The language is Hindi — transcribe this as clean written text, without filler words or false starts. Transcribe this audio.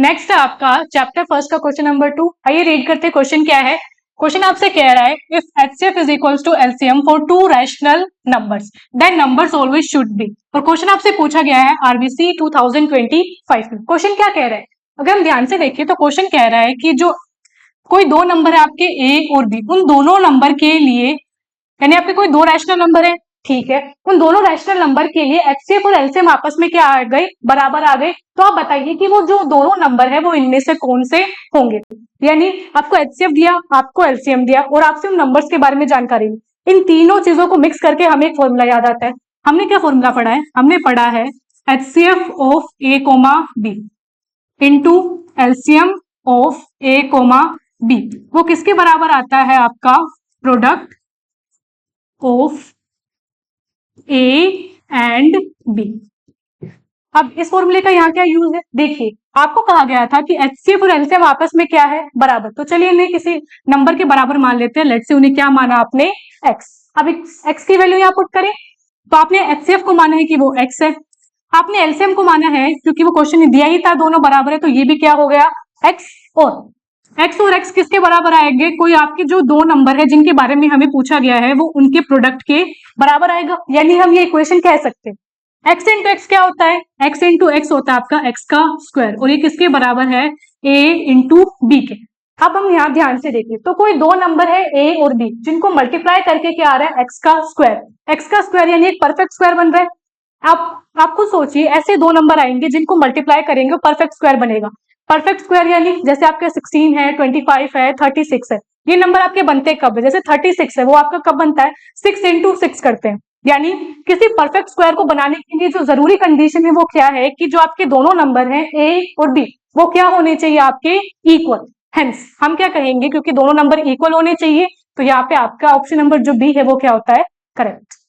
नेक्स्ट है आपका चैप्टर फर्स्ट का क्वेश्चन नंबर 2। आइए रीड करते हैं क्वेश्चन क्या है। क्वेश्चन आपसे कह रहा है if HCF is equals to LCM for two rational numbers then numbers always should be. और क्वेश्चन आपसे पूछा गया है आरबीसी 2025 में। क्वेश्चन क्या कह रहा है, अगर हम ध्यान से देखिए तो क्वेश्चन कह रहा है कि जो कोई दो नंबर है आपके ए और बी, उन दोनों नंबर के लिए, यानी आपके कोई दो रैशनल नंबर है, ठीक है, उन दोनों रैशनल नंबर के लिए एचसीएफ और एलसीएम आपस में क्या आ गए, बराबर आ गए। तो आप बताइए कि वो जो दोनों नंबर है वो इनमें से कौन से होंगे। यानी आपको एचसीएफ दिया, आपको एलसीएम दिया और आपसे उन नंबर्स के बारे में जानकारी ली। इन तीनों चीजों को मिक्स करके हमें एक फॉर्मूला याद आता है। हमने क्या फॉर्मूला पढ़ा है, हमने पढ़ा है HCF of A comma B into LCM of A comma B, वो किसके बराबर आता है, आपका product of A and B. अब इस फॉर्मूले का यहाँ क्या यूज है, देखिए आपको कहा गया था कि एचसीएफ और एलसीएम आपस में क्या है, बराबर। तो चलिए इन्हें किसी नंबर के बराबर मान लेते हैं। लेट्स से उन्हें क्या माना आपने, एक्स। अब एक्स की वैल्यू यहाँ पुट करें तो आपने एचसीएफ को माना है कि वो एक्स है, आपने एलसीएम को माना है क्योंकि वो क्वेश्चन दिया ही था दोनों बराबर है, तो ये भी क्या हो गया, एक्स। और एक्स किसके बराबर आएंगे, कोई आपके जो दो नंबर है जिनके बारे में हमें पूछा गया है वो उनके प्रोडक्ट के बराबर आएगा। यानी हम ये इक्वेशन कह सकते हैं एक्स इंटू एक्स क्या होता है, एक्स इंटू एक्स होता है आपका एक्स का स्क्वायर, और ये किसके बराबर है, ए इंटू बी के। अब हम यहाँ ध्यान से देखिए तो कोई दो नंबर है ए और बी जिनको मल्टीप्लाई करके क्या आ रहा है, एक्स का स्क्वायर। एक्स का स्क्वायर यानी एक परफेक्ट स्क्वायर बन रहा है। आप खुद सोचिए ऐसे दो नंबर आएंगे जिनको मल्टीप्लाई करेंगे परफेक्ट स्क्वायर बनेगा। परफेक्ट स्क्वायर यानी जैसे आपके 16 है, 25 है, 36 है, ये नंबर आपके बनते कब है, जैसे 36 है वो आपका कब बनता है, 6 इंटू 6 करते हैं। यानी किसी परफेक्ट स्क्वायर को बनाने के लिए जो जरूरी कंडीशन है वो क्या है कि जो आपके दोनों नंबर हैं ए और बी वो क्या होने चाहिए, आपके इक्वल। हेंस हम क्या कहेंगे, क्योंकि दोनों नंबर इक्वल होने चाहिए, तो यहाँ पे आपका ऑप्शन नंबर जो बी है वो क्या होता है, करेक्ट।